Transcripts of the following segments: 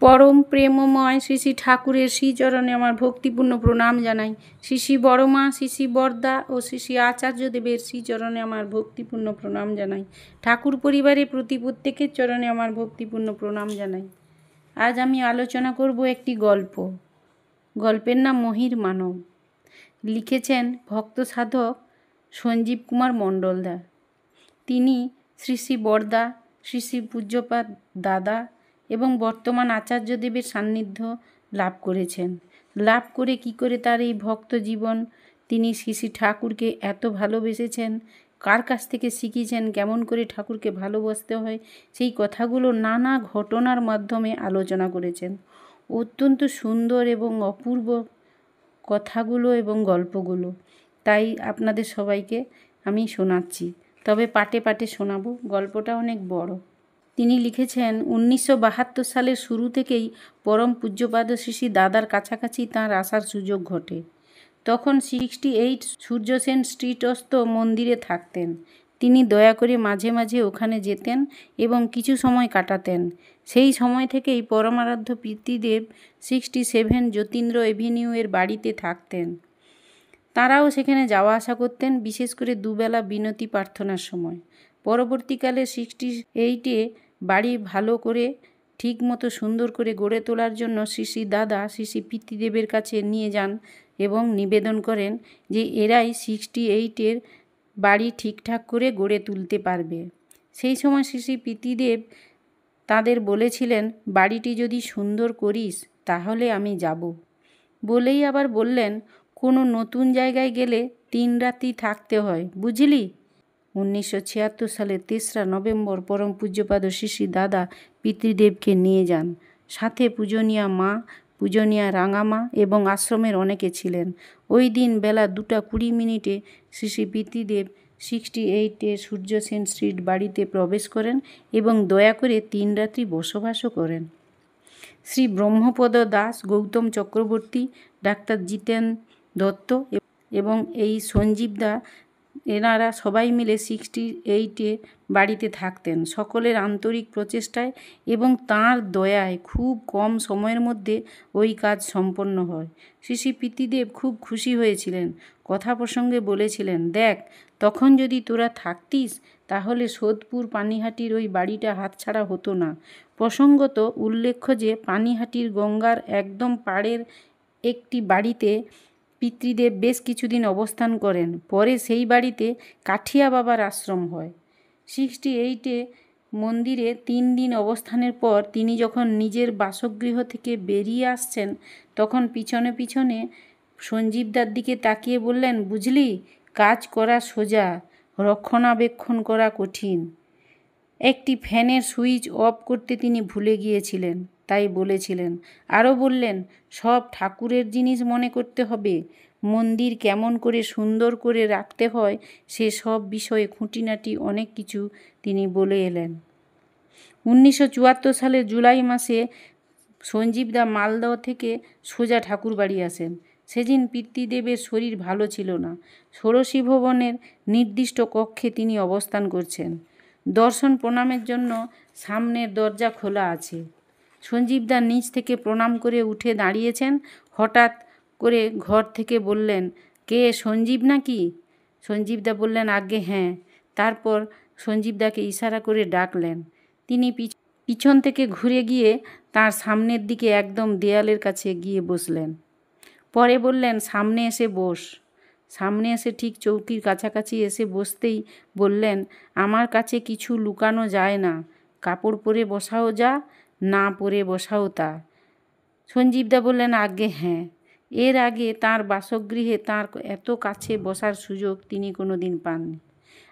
পরম প্রেমময় শ্রী শ্রী ঠাকুরের শ্রীচরণে আমার ভক্তিপূর্ণ প্রণাম জানাই। শ্রী শ্রী বড়মা, শ্রী শ্রী বরদা ও শ্রী শ্রী আচার্যদেবের শ্রীচরণে আমার ভক্তিপূর্ণ প্রণাম জানাই। ঠাকুর পরিবারের প্রতি প্রত্যেকের চরণে আমার ভক্তিপূর্ণ প্রণাম জানাই। আজ আমি আলোচনা করব একটি গল্প। গল্পের নাম মহির মানব। লিখেছেন ভক্ত সাধক সঞ্জীব কুমার মণ্ডলদা। তিনি শ্রী শ্রী বরদা, শ্রী শ্রী পূজ্যপাদ দাদা এবং বর্তমান আচার্যদেবের সান্নিধ্য লাভ করেছেন। লাভ করে কি করে তার এই ভক্ত জীবন, তিনি শ্রী শ্রী ঠাকুরকে এত ভালোবেসেছেন, কার কাছ থেকে শিখেছেন কেমন করে ঠাকুরকে ভালোবাসতে হয়, সেই কথাগুলো নানা ঘটনার মাধ্যমে আলোচনা করেছেন। অত্যন্ত সুন্দর এবং অপূর্ব কথাগুলো এবং গল্পগুলো, তাই আপনাদের সবাইকে আমি শোনাচ্ছি, তবে পাটে পাটে শোনাবো। গল্পটা অনেক বড়। তিনি লিখেছেন 1972 সালের শুরু থেকেই পরম পূজ্যপাদ শ্রী শ্রী দাদার কাছাকাছি তাঁর আসার সুযোগ ঘটে। তখন 68 সূর্যসেন স্ট্রিটস্থ মন্দিরে থাকতেন। তিনি দয়া করে মাঝে মাঝে ওখানে যেতেন এবং কিছু সময় কাটাতেন। সেই সময় থেকেই পরমারাধ্য পিতৃদেব 67 যতীন্দ্র এভিনিউ এর বাড়িতে থাকতেন। তাঁরাও সেখানে যাওয়া আসা করতেন, বিশেষ করে দুবেলা বিনতি প্রার্থনার সময়। পরবর্তীকালে 68-এ বাড়ি ভালো করে ঠিক মতো সুন্দর করে গড়ে তোলার জন্য শ্রী শ্রী দাদা শ্রী শ্রী পিতৃদেবের কাছে নিয়ে যান এবং নিবেদন করেন যে এরাই 68-এর বাড়ি ঠিকঠাক করে গড়ে তুলতে পারবে। সেই সময় শ্রী শ্রী পিতৃদেব তাদের বলেছিলেন, বাড়িটি যদি সুন্দর করিস তাহলে আমি যাব। বলেই আবার বললেন, কোনো নতুন জায়গায় গেলে 3 রাত্রি থাকতে হয়, বুঝলি। 1976 সালের 3রা নভেম্বর পরম পূজ্যপাদ শ্রী শ্রী দাদা পিতৃদেবকে নিয়ে যান। সাথে পূজনীয়া মা, পূজনীয়া রাঙামা এবং আশ্রমের অনেকে ছিলেন। ওই দিন বেলা 2:20 শ্রী শ্রী পিতৃদেব 68-এর সূর্যসেন স্ট্রিট বাড়িতে প্রবেশ করেন এবং দয়া করে 3 রাত্রি বসবাসও করেন। শ্রী ব্রহ্মপদ দাস, গৌতম চক্রবর্তী, ডাক্তার জিতেন দত্ত এবং এই সঞ্জীবদা, এনারা সবাই মিলে 68-এ বাড়িতে থাকতেন। সকলের আন্তরিক প্রচেষ্টায় এবং তাঁর দয়ায় খুব কম সময়ের মধ্যে ওই কাজ সম্পন্ন হয়। শ্রী শ্রী পিতৃদেব খুব খুশি হয়েছিলেন। কথা প্রসঙ্গে বলেছিলেন, দেখ, তখন যদি তোরা থাকতিস তাহলে সোদপুর পানিহাটির ওই বাড়িটা হাতছাড়া হতো না। প্রসঙ্গত উল্লেখ্য যে পানিহাটির গঙ্গার একদম পাড়ের একটি বাড়িতে পিতৃদেব বেশ কিছুদিন অবস্থান করেন। পরে সেই বাড়িতে কাঠিয়া বাবার আশ্রম হয়। 68-এ মন্দিরে 3 দিন অবস্থানের পর তিনি যখন নিজের বাসগৃহ থেকে বেরিয়ে আসছেন, তখন পিছনে পিছনে সঞ্জীবদার দিকে তাকিয়ে বললেন, বুঝলি, কাজ করা সোজা, রক্ষণাবেক্ষণ করা কঠিন। একটি ফ্যানের সুইচ অফ করতে তিনি ভুলে গিয়েছিলেন, তাই বলেছিলেন। আরও বললেন, সব ঠাকুরের জিনিস মনে করতে হবে। মন্দির কেমন করে সুন্দর করে রাখতে হয় সে সব বিষয়ে খুঁটিনাটি অনেক কিছু তিনি বলে এলেন। 1974 সালের জুলাই মাসে সঞ্জীবদা মালদহ থেকে সোজা ঠাকুর বাড়ি আসেন। সেদিন পিতৃদেবের শরীর ভালো ছিল না। ষোড়শী ভবনের নির্দিষ্ট কক্ষে তিনি অবস্থান করছেন। দর্শন প্রণামের জন্য সামনের দরজা খোলা আছে। সঞ্জীবদা নিচ থেকে প্রণাম করে উঠে দাঁড়িয়েছেন। হঠাৎ করে ঘর থেকে বললেন, কে, সঞ্জীব নাকি? সঞ্জীবদা বললেন, আজ্ঞে হ্যাঁ। তারপর সঞ্জীবদাকে ইশারা করে ডাকলেন। তিনি পিছন থেকে ঘুরে গিয়ে তার সামনের দিকে একদম দেয়ালের কাছে গিয়ে বসলেন। পরে বললেন, সামনে এসে বস। সামনে এসে ঠিক চৌকির কাছাকাছি এসে বসতেই বললেন, আমার কাছে কিছু লুকানো যায় না। কাপড় পরে বসাও যা, না পরে বসাও তা। সঞ্জীবদা বললেন, আজ্ঞে হ্যাঁ। এর আগে তাঁর বাসগৃহে তাঁর এত কাছে বসার সুযোগ তিনি কোনো দিন পাননি।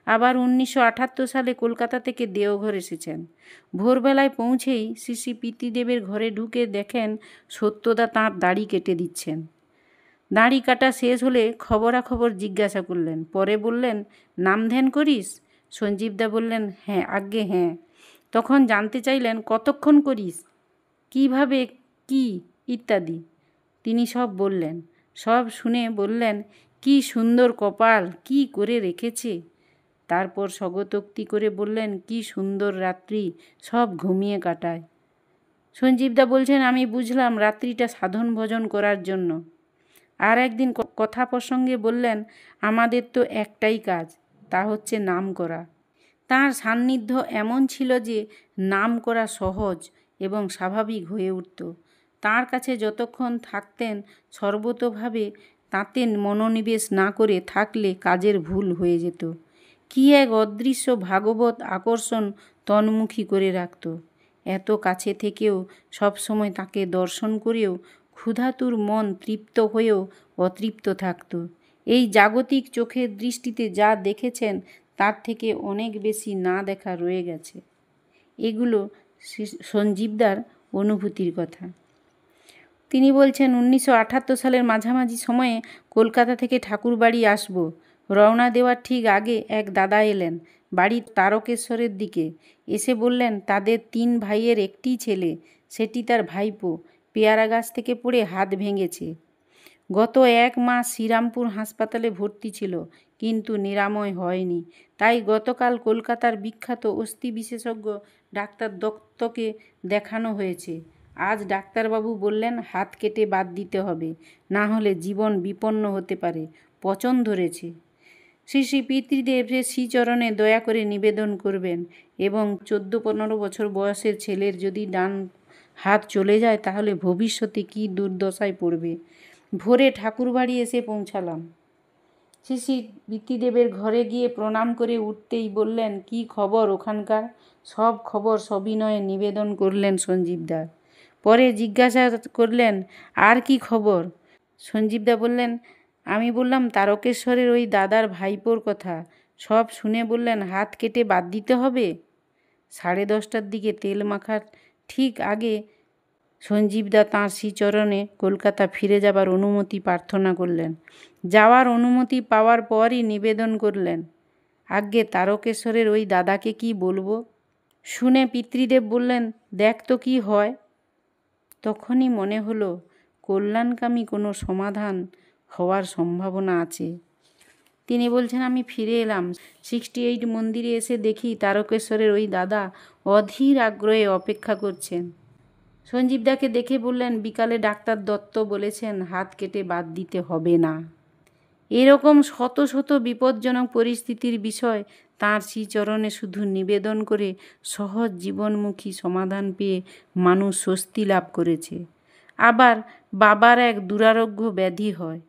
আবার 1978 সালে কলকাতা থেকে দেওঘর এসেছেন। ভোরবেলায় পৌঁছেই শ্রী শ্রী পিতৃদেবের ঘরে ঢুকে দেখেন সত্যদা তাঁর দাড়ি কেটে দিচ্ছেন। দাড়ি কাটা শেষ হলে খবরাখবর জিজ্ঞাসা করলেন। পরে বললেন, নাম ধ্যান করিস? সঞ্জীবদা বললেন, হ্যাঁ, আজ্ঞে হ্যাঁ। তখন জানতে চাইলেন, কতক্ষণ করিস, কিভাবে, কি ইত্যাদি। তিনি সব বললেন। সব শুনে বললেন, কি সুন্দর কপাল, কি করে রেখেছে। তারপর স্বগতোক্তি করে বললেন, কি সুন্দর রাত্রি, সব ঘুমিয়ে কাটায়। সঞ্জীবদা বলছেন, আমি বুঝলাম রাত্রিটা সাধন ভজন করার জন্য। আর একদিন কথা প্রসঙ্গে বললেন, আমাদের তো একটাই কাজ, তা হচ্ছে নাম করা। তাঁর সান্নিধ্য এমন ছিল যে নাম করা সহজ এবং স্বাভাবিক হয়ে উঠত। তাঁর কাছে যতক্ষণ থাকতেন সর্বতোভাবে তাতে মনোনিবেশ না করে থাকলে কাজের ভুল হয়ে যেত। কি এক অদৃশ্য ভাগবত আকর্ষণ তন্মুখী করে রাখত। এত কাছে থেকেও সবসময় তাকে দর্শন করেও ক্ষুধাতুর মন তৃপ্ত হয়েও অতৃপ্ত থাকত। এই জাগতিক চোখের দৃষ্টিতে যা দেখেছেন তার থেকে অনেক বেশি না দেখা রয়ে গেছে। এগুলো সঞ্জীবদার অনুভূতির কথা। তিনি বলছেন, 1978 সালের মাঝামাঝি সময়ে কলকাতা থেকে ঠাকুরবাড়ি আসব। রওনা দেওয়ার ঠিক আগে এক দাদা এলেন বাড়ির তারকেশ্বরের দিকে। এসে বললেন তাদের 3 ভাইয়ের একটি ছেলে, সেটি তার ভাইপো, পেয়ারা গাছ থেকে পড়ে হাত ভেঙেছে। গত 1 মাস শ্রীরামপুর হাসপাতালে ভর্তি ছিল, কিন্তু নিরাময় হয়নি। তাই গতকাল কলকাতার বিখ্যাত অস্থি বিশেষজ্ঞ ডাক্তার দত্তকে দেখানো হয়েছে। আজ ডাক্তারবাবু বললেন হাত কেটে বাদ দিতে হবে, না হলে জীবন বিপন্ন হতে পারে, পচন ধরেছে। শ্রী শ্রী পিতৃদেবের শ্রীচরণে দয়া করে নিবেদন করবেন এবং 14-15 বছর বয়সের ছেলের যদি ডান হাত চলে যায় তাহলে ভবিষ্যতে কী দুর্দশায় পড়বে। ভোরে ঠাকুরবাড়ি এসে পৌঁছালাম। শ্রী শ্রী পিতৃদেবের ঘরে গিয়ে প্রণাম করে উঠতেই বললেন, কি খবর ওখানকার? সব খবর সবিনয়ে নিবেদন করলেন সঞ্জীবদা। পরে জিজ্ঞাসা করলেন, আর কি খবর? সঞ্জীবদা বললেন, আমি বললাম তারকেশ্বরের ওই দাদার ভাইপোর কথা। সব শুনে বললেন হাত কেটে বাদ দিতে হবে। 10:30টার দিকে তেল মাখার ঠিক আগে সঞ্জীবদা তাঁর শ্রীচরণে কলকাতা ফিরে যাবার অনুমতি প্রার্থনা করলেন। যাওয়ার অনুমতি পাওয়ার পরই নিবেদন করলেন, আজ্ঞে তারকেশ্বরের ওই দাদাকে কি বলবো? শুনে পিতৃদেব বললেন, দেখ তো কি হয়। তখনই মনে হলো কল্যাণকামী কোনো সমাধান হওয়ার সম্ভাবনা আছে। তিনি বলছেন, আমি ফিরে এলাম। 68 মন্দিরে এসে দেখি তারকেশ্বরের ওই দাদা অধীর আগ্রহে অপেক্ষা করছেন। সঞ্জীবদাকে দেখে বললেন, বিকালে ডাক্তার দত্ত বলেছেন হাত কেটে বাদ দিতে হবে না। এরকম শত শত বিপজ্জনক পরিস্থিতির বিষয় তাঁর শ্রীচরণে শুধু নিবেদন করে সহজ জীবনমুখী সমাধান পেয়ে মানুষ স্বস্তি লাভ করেছে। আবার বাবার এক দুরারোগ্য ব্যাধি হয়।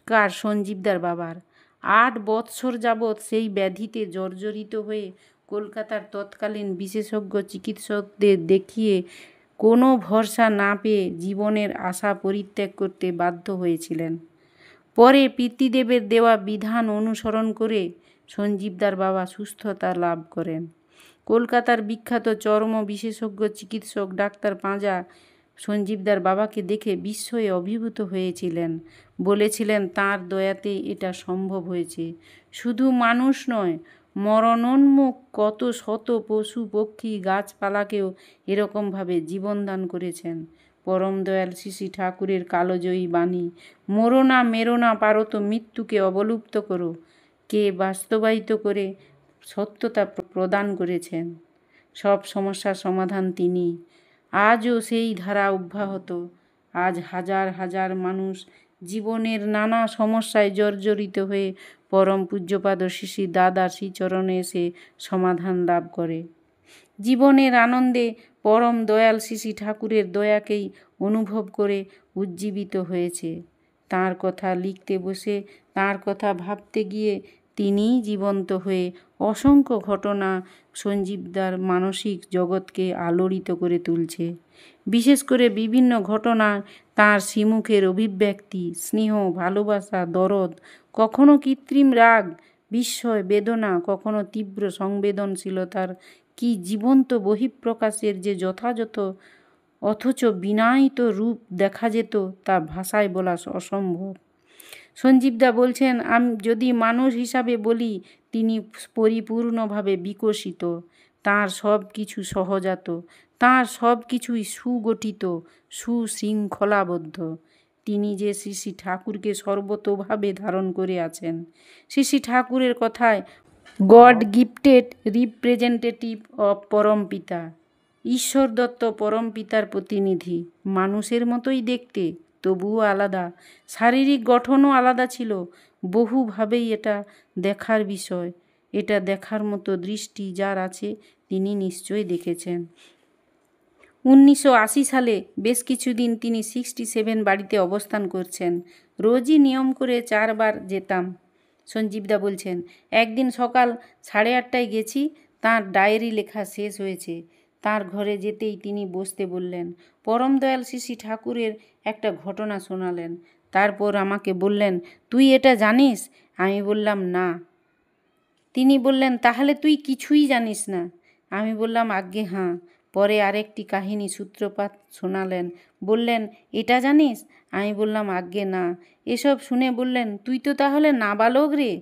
কার? সঞ্জীবদার বাবার। 8 বৎসর যাবৎ সেই ব্যাধিতে জর্জরিত হয়ে কলকাতার তৎকালীন বিশেষজ্ঞ চিকিৎসকদের দেখিয়ে কোনো ভরসা না পেয়ে জীবনের আশা পরিত্যাগ করতে বাধ্য হয়েছিলেন। পরে পিতৃদেবের দেওয়া বিধান অনুসরণ করে সঞ্জীবদার বাবা সুস্থতা লাভ করেন। কলকাতার বিখ্যাত চর্ম বিশেষজ্ঞ চিকিৎসক ডাক্তার পাঁজা সঞ্জীবদার বাবাকে দেখে বিস্ময়ে অভিভূত হয়েছিলেন। বলেছিলেন তাঁর দয়াতেই এটা সম্ভব হয়েছে। শুধু মানুষ নয়, মরণোন্মুখ কত শত পশু পক্ষী গাছপালাকেও এরকমভাবে জীবনদান করেছেন। পরম দয়াল শ্রী শ্রী ঠাকুরের কালজয়ী বাণী, মরো না মেরো না পারো তো মৃত্যুকে অবলুপ্ত করো, কে বাস্তবায়িত করে সত্যতা প্রদান করেছেন। সব সমস্যার সমাধান তিনি। আজও সেই ধারা অব্যাহত। আজ হাজার হাজার মানুষ জীবনের নানা সমস্যায় জর্জরিত হয়ে পরম পূজ্যপাদ শ্রী শ্রী দাদার শ্রীচরণে এসে সমাধান লাভ করে। জীবনের আনন্দে পরম দয়াল শ্রী শ্রী ঠাকুরের দয়াকেই অনুভব করে উজ্জীবিত হয়েছে। তাঁর কথা লিখতে বসে, তাঁর কথা ভাবতে গিয়ে তিনিই জীবন্ত হয়ে অসংখ্য ঘটনা সঞ্জীবদার মানসিক জগৎকে আলোড়িত করে তুলছে। বিশেষ করে বিভিন্ন ঘটনা তাঁর শ্রীমুখের অভিব্যক্তি, স্নেহ, ভালোবাসা, দরদ, কখনো কৃত্রিম রাগ, বিস্ময়, বেদনা, কখনো তীব্র সংবেদনশীলতার কি জীবন্ত বহিঃপ্রকাশের যে যথাযথ অথচ বিনায়িত রূপ দেখা যেত তা ভাষায় বলা অসম্ভব। সঞ্জীবদা বলছেন, আমি যদি মানুষ হিসাবে বলি তিনি পরিপূর্ণভাবে বিকশিত। তাঁর সব কিছু সহজাত, তাঁর সব কিছুই সুগঠিত, সুশৃঙ্খলাবদ্ধ। তিনি যে শ্রী শ্রী ঠাকুরকে সর্বতোভাবে ধারণ করে আছেন। শ্রী শ্রী ঠাকুরের কথায়, গড গিফটেড রিপ্রেজেন্টেটিভ অফ পরম পিতা। ঈশ্বর দত্ত পরম পিতার প্রতিনিধি, মানুষের মতোই দেখতে, তবুও আলাদা। শারীরিক গঠনও আলাদা ছিল। বহুভাবেই এটা দেখার বিষয়। এটা দেখার মতো দৃষ্টি যার আছে তিনি নিশ্চয়ই দেখেছেন। 1980 সালে বেশ কিছুদিন তিনি 67 বাড়িতে অবস্থান করছেন। রোজই নিয়ম করে 4 বার যেতাম। সঞ্জীবদা বলছেন, একদিন সকাল 8:30টায় গেছি, তাঁর ডায়েরি লেখা শেষ হয়েছে। তার ঘরে যেতেই তিনি বসতে বললেন। পরম দয়াল শ্রী ঠাকুরের একটা ঘটনা শোনালেন। তারপর আমাকে বললেন, তুই এটা জানিস? আমি বললাম না। তিনি বললেন, তাহলে তুই কিছুই জানিস না? আমি বললাম, আজ্ঞে হাঁ। পরে আরেকটি কাহিনী সূত্রপাত শোনালেন। বললেন, এটা জানিস? আমি বললাম, আজ্ঞে না। এসব শুনে বললেন, তুই তো তাহলে নাবালক রে।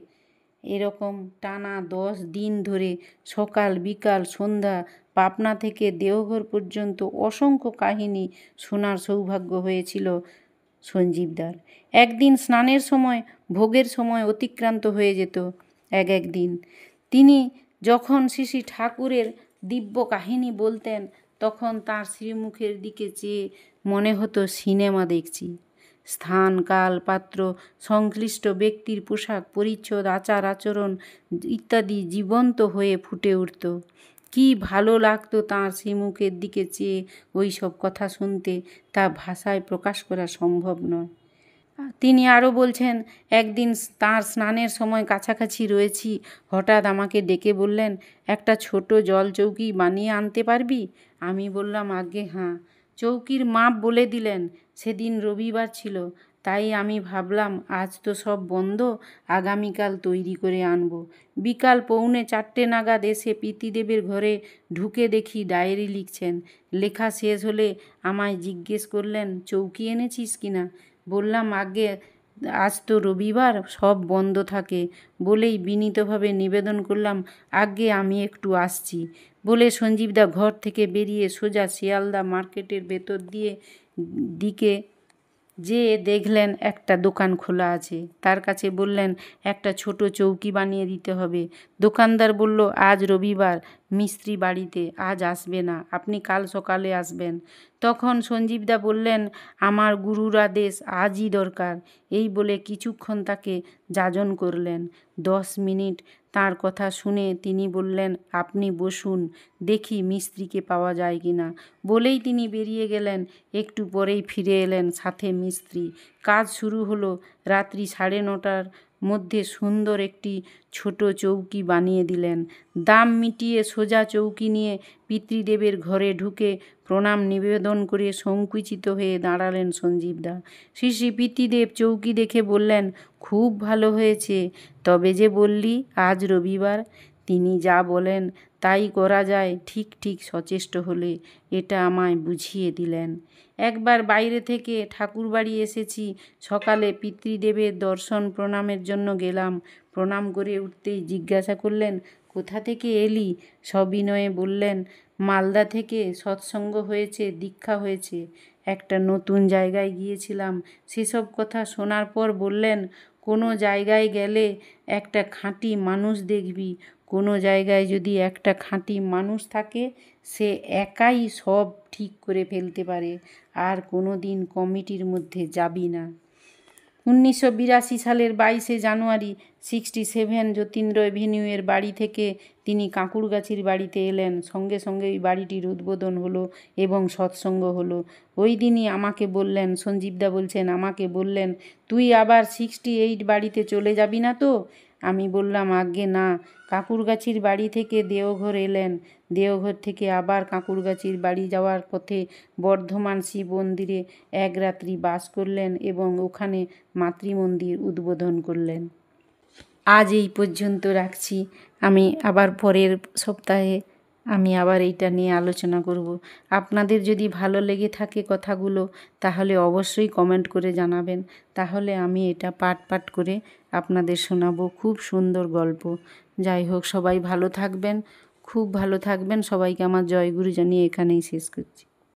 এরকম টানা 10 দিন ধরে সকাল বিকাল সন্ধ্যা পাবনা থেকে দেওঘর পর্যন্ত অসংখ্য কাহিনী শোনার সৌভাগ্য হয়েছিল সঞ্জীবদার। একদিন স্নানের সময়, ভোগের সময় অতিক্রান্ত হয়ে যেত এক দিন। তিনি যখন শ্রী ঠাকুরের দিব্য কাহিনী বলতেন, তখন তার শ্রীমুখের দিকে চেয়ে মনে হতো সিনেমা দেখছি। স্থান, কাল, পাত্র, সংশ্লিষ্ট ব্যক্তির পোশাক পরিচ্ছদ, আচার আচরণ ইত্যাদি জীবন্ত হয়ে ফুটে উঠত। কি ভালো লাগতো তাঁর শ্রীমুখের দিকে চেয়ে ওই সব কথা শুনতে, তা ভাষায় প্রকাশ করা সম্ভব নয়। তিনি আরও বলছেন, একদিন তাঁর স্নানের সময় কাছাকাছি রয়েছি, হঠাৎ আমাকে ডেকে বললেন, একটা ছোট জল চৌকি বানিয়ে আনতে পারবি? আমি বললাম, আজ্ঞে হাঁ। চৌকির মাপ বলে দিলেন। সেদিন রবিবার ছিল, তাই আমি ভাবলাম আজ তো সব বন্ধ, আগামীকাল তৈরি করে আনব। বিকাল 3:45 নাগাদ এসে পিতৃদেবের ঘরে ঢুকে দেখি ডায়েরি লিখছেন। লেখা শেষ হলে আমায় জিজ্ঞেস করলেন, চৌকি এনেছিস কিনা? বললাম, আজ্ঞে আজ তো রবিবার, সব বন্ধ থাকে। বলেই বিনীতভাবে নিবেদন করলাম, আজ্ঞে আমি একটু আসছি। বলে সঞ্জীবদা ঘর থেকে বেরিয়ে সোজা শিয়ালদা মার্কেটের ভেতর দিকে যেয়ে দেখলেন একটা দোকান খোলা আছে। তার কাছে বললেন, একটা ছোট চৌকি বানিয়ে দিতে হবে। দোকানদার বলল, আজ রবিবার, মিস্ত্রি বাড়িতে, আজ আসবে না, আপনি কাল সকালে আসবেন। তখন সঞ্জীবদা বললেন, আমার গুরুর আদেশ, আজই দরকার। এই বলে কিছুক্ষণ তাকে যাজন করলেন। 10 মিনিট তাঁর কথা শুনে তিনি বললেন, আপনি বসুন, দেখি মিস্ত্রিকে পাওয়া যায় কিনা। বলেই তিনি বেরিয়ে গেলেন। একটু পরেই ফিরে এলেন, সাথে মিস্ত্রি। কাজ শুরু হলো। রাত্রি 9:30টার মধ্যে সুন্দর একটি ছোট চৌকি বানিয়ে দিলেন। দাম মিটিয়ে সোজা চৌকি নিয়ে পিতৃদেবের ঘরে ঢুকে প্রণাম নিবেদন করে সংকুচিত হয়ে দাঁড়ালেন সঞ্জীবদা। শ্রী পিতৃদেব চৌকি দেখে বললেন, খুব ভালো হয়েছে। তবে যে বললি আজ রবিবার, তিনি যা বলেন তাই করা যায়, ঠিক ঠিক সচেষ্ট হলে, এটা আমায় বুঝিয়ে দিলেন। একবার বাইরে থেকে ঠাকুরবাড়ি এসেছি, সকালে পিতৃদেবের দর্শন প্রণামের জন্য গেলাম। প্রণাম করে উঠতেই জিজ্ঞাসা করলেন, কোথা থেকে এলি? সবিনয়ে বললেন, মালদা থেকে, সৎসঙ্গ হয়েছে, দীক্ষা হয়েছে। একটা নতুন জায়গায় গিয়েছিলাম। সেসব কথা শোনার পর বললেন, কোনো জায়গায় গেলে একটা খাঁটি মানুষ দেখবি। কোনো জায়গায় যদি একটা খাঁটি মানুষ থাকে, সে একাই সব ঠিক করে ফেলতে পারে, আর কোনো দিন কমিটির মধ্যে যাবি না। 1982 সালের 22শে জানুয়ারি 67 যতীন্দ্র এভিনিউয়ের বাড়ি থেকে তিনি কাঁকুড়গাছির বাড়িতে এলেন। সঙ্গে সঙ্গে ওই বাড়িটির উদ্বোধন হলো এবং সৎসঙ্গ হলো। ওই দিনই আমাকে বললেন, সঞ্জীবদা বলছেন, আমাকে বললেন, তুই আবার 68 বাড়িতে চলে যাবি না তো? আমি বললাম, আজ্ঞে না। কাঁকুড়গাছির বাড়ি থেকে দেওঘর এলেন। দেওঘর থেকে আবার কাঁকুড়গাছির বাড়ি যাওয়ার পথে বর্ধমান শিব মন্দিরে এক রাত্রি বাস করলেন এবং ওখানে মাতৃমন্দির উদ্বোধন করলেন। আজ এই পর্যন্ত রাখছি। আমি আবার পরের সপ্তাহে আবার এইটা নিয়ে আলোচনা করব। আপনাদের যদি ভালো লেগে থাকে কথাগুলো, তাহলে অবশ্যই কমেন্ট করে জানাবেন। তাহলে আমি এটা পাঠ পাঠ করে আপনাদের শোনাবো। খুব সুন্দর গল্প। যাই হোক, সবাই ভালো থাকবেন, খুব ভালো থাকবেন। সবাইকে আমার জয়গুরু জানিয়ে এখানেই শেষ করছি।